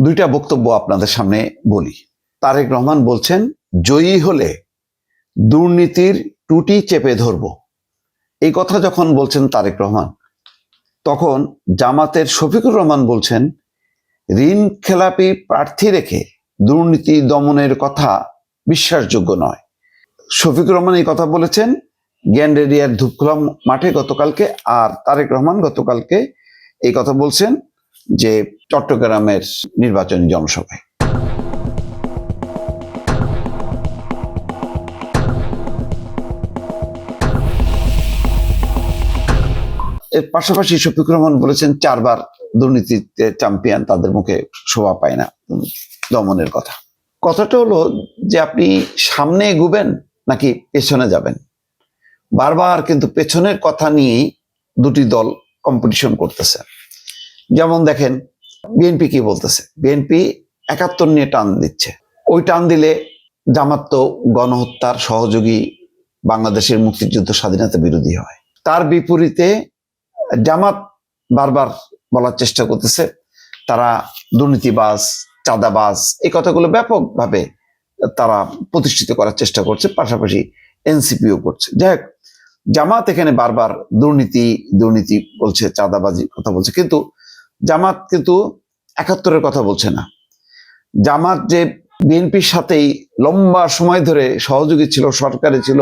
দুইটা বক্তব্য আপনাদের সামনে বলি। তারেক রহমান বলছেন, জয়ী হলে দুর্নীতির টুটি চেপে ধরব। এই কথা যখন বলছেন তারেক রহমান, তখন জামাতের শফিকুর রহমান বলছেন, ঋণ খেলাপি প্রার্থী রেখে দুর্নীতি দমনের কথা বিশ্বাসযোগ্য নয়। শফিকুর রহমান এই কথা বলেছেন গ্যান্ডেরিয়ার ধূপখোলা মাঠে গতকালকে, আর তারেক রহমান গতকালকে এই কথা বলছেন যে চট্টগ্রামের নির্বাচনী জনসভায়। এর পাশাপাশি শফিকুর রহমান বলেছেন 4 বার দুর্নীতিতে চ্যাম্পিয়ন, তাদের মুখে শোভা পায় না দমনের কথা। কথাটা হলো যে আপনি সামনে এগুবেন নাকি পেছনে যাবেন। বারবার কিন্তু পেছনের কথা নিয়েই দুটি দল কম্পিটিশন করতেছে। যেমন দেখেন বিএনপি কি বলতেছে, বিএনপি 71 নিয়ে টান দিচ্ছে। ওই টান দিলে জামাত তো গণহত্যার সহযোগী, বাংলাদেশের মুক্তিযুদ্ধ স্বাধীনতা বিরোধী হয়। তার বিপরীতে জামাত বারবার বলার চেষ্টা করতেছে তারা দুর্নীতিবাজ, চাঁদাবাজ, এই কথাগুলো ব্যাপকভাবে তারা প্রতিষ্ঠিত করার চেষ্টা করছে, পাশাপাশি এনসিপিও করছে। যাই হোক, জামাত এখানে বারবার দুর্নীতি দুর্নীতি বলছে, চাঁদাবাজি কথা বলছে, কিন্তু জামাত কিন্তু 71-এর কথা বলছে না। জামাত যে বিএনপির সাথেই লম্বা সময় ধরে সহযোগী ছিল, সরকারে ছিল,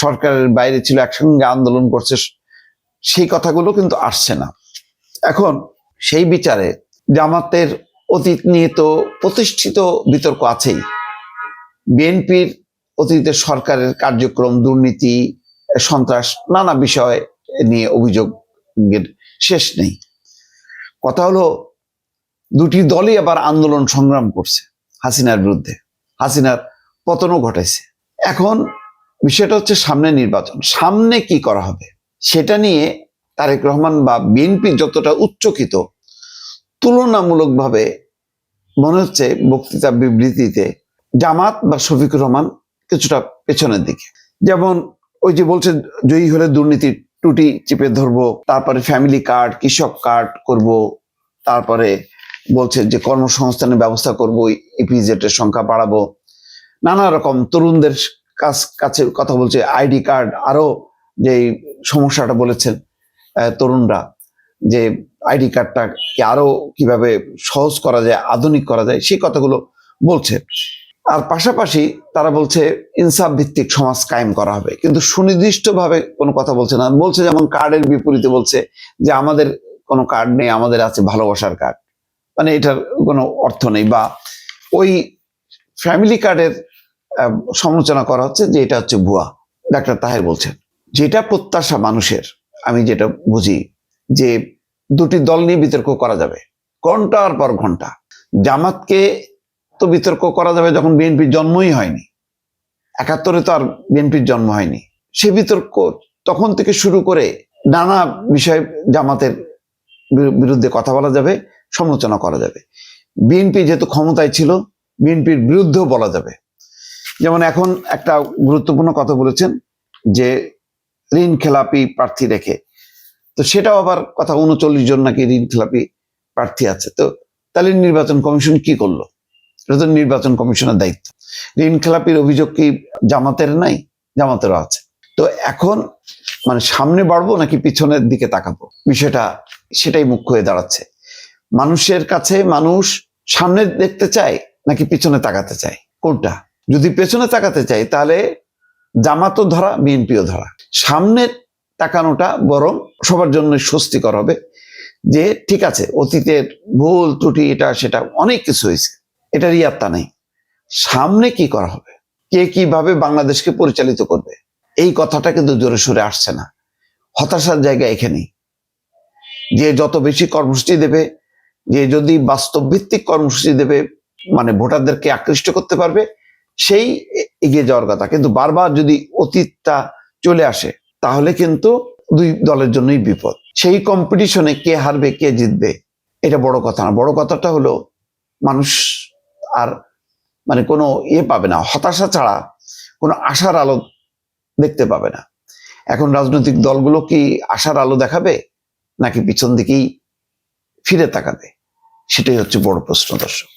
সরকারের বাইরে ছিল, একসঙ্গে আন্দোলন করছে, সেই কথাগুলো কিন্তু আসছে না। এখন সেই বিচারে জামাতের অতীত নিয়ে তো প্রতিষ্ঠিত বিতর্ক আছেই। বিএনপির অতীতের সরকারের কার্যক্রম, দুর্নীতি, সন্ত্রাস, নানা বিষয় নিয়ে অভিযোগের শেষ নেই। কথা হলো দুটি দলই আবার আন্দোলন সংগ্রাম করছে হাসিনার বিরুদ্ধে, হাসিনার পতনও ঘটাইছে। এখন বিষয়টা হচ্ছে সামনে নির্বাচন, সামনে কি করা হবে সেটা নিয়ে তারেক রহমান বা বিএনপি যতটা উচ্চকিত, তুলনামূলকভাবে মনে হচ্ছে বক্তৃতা বিবৃতিতে জামাত বা শফিকুর রহমান কিছুটা পেছনের দিকে। যেমন ওই যে বলছে জয়ী হলে দুর্নীতির টুটি চিপে ধরবো, তারপরে ফ্যামিলি কার্ড, কৃষক কার্ড করব, তারপরে বলছে যে কর্মসংস্থানের ব্যবস্থা করব, ইপিজেটের সংখ্যা বাড়াবো, নানা রকম তরুণদের কাছে কথা বলছে, আইডি কার্ড, আরো যে সমস্যাটা বলেছেন তরুণরা, যে আইডি কার্ডটাকে আরো কিভাবে সহজ করা যায়, আধুনিক করা যায়, সেই কথাগুলো বলছে। আর পাশাপাশি তারা বলছে ইনসাফ ভিত্তিক সমাজ কায়েম করা হবে, কিন্তু সুনির্দিষ্টভাবে কোনো কথা বলছে না। বলছে যেমন কার্ডের বিপরীতে বলছে যে আমাদের কোনো কার্ড নেই, আমাদের আছে ভালোবাসার কার্ড, মানে এটার কোনো অর্থ নেই। বা ওই ফ্যামিলি কার্ডের সমালোচনা করা হচ্ছে যে এটা হচ্ছে ভুয়া। ডাক্তার তাহের বলছেন যেটা প্রত্যাশা মানুষের, আমি যেটা বুঝি যে দুটি দল নিয়ে বিতর্ক করা যাবে ঘন্টার পর ঘন্টা। জামাতকে তো বিতর্ক করা যাবে যখন বিএনপির জন্মই হয়নি, 71-এ তো আর বিএনপির জন্ম হয়নি। সে বিতর্ক তখন থেকে শুরু করে নানা বিষয়ে জামাতের বিরুদ্ধে কথা বলা যাবে, সমালোচনা করা যাবে। বিএনপি যেহেতু ক্ষমতায় ছিল, বিএনপির বিরুদ্ধেও বলা যাবে। যেমন এখন একটা গুরুত্বপূর্ণ কথা বলেছেন যে ঋণ খেলাপি প্রার্থী রেখে, তো সেটাও আবার কথা, 39 জন নাকি ঋণ খেলাপি প্রার্থী আছে। তো তাহলে নির্বাচন কমিশন কি করলো? এটা তো নির্বাচন কমিশনের দায়িত্ব। ঋণ খেলাপির অভিযোগ কি জামাতের নাই? জামাতেরও আছে। তো এখন মানে সামনে বাড়বো নাকি পিছনের দিকে তাকাবো, বিষয়টা সেটাই মুখ্য হয়ে দাঁড়াচ্ছে। মানুষের কাছে মানুষ সামনে দেখতে চায় নাকি পিছনে তাকাতে চায়, কোনটা? যদি পেছনে তাকাতে চায় তাহলে জামাতও ধরা, বিএনপিও ধরা। সামনে তাকানোটা বরং সবার জন্য স্বস্তিকর হবে যে ঠিক আছে, অতীতের ভুল ত্রুটি এটা সেটা অনেক কিছু হয়েছে, এটার ইয়াত্তা নেই। সামনে কি করা হবে, কে কিভাবে বাংলাদেশকে পরিচালিত করবে, এই কথাটা কিন্তু জোরে সোরে আসছে না। হতাশার জায়গা এখানেই। যে যত বেশি কর্মসূচি দেবে, যে যদি বাস্তব ভিত্তিক কর্মসূচি দেবে, মানে ভোটারদেরকে আকৃষ্ট করতে পারবে, সেই এগিয়ে যাওয়ার কথা। কিন্তু বারবার যদি অতীতটা চলে আসে তাহলে কিন্তু দুই দলের জন্যই বিপদ। সেই কম্পিটিশনে কে হারবে কে জিতবে এটা বড় কথা না। বড় কথাটা হলো মানুষ আর মানে কোনো পাবে না, হতাশা ছাড়া কোনো আশার আলো দেখতে পাবে না। এখন রাজনৈতিক দলগুলো কি আশার আলো দেখাবে নাকি পিছন দিকেই ফিরে তাকাবে, সেটাই হচ্ছে বড় প্রশ্ন, দর্শক।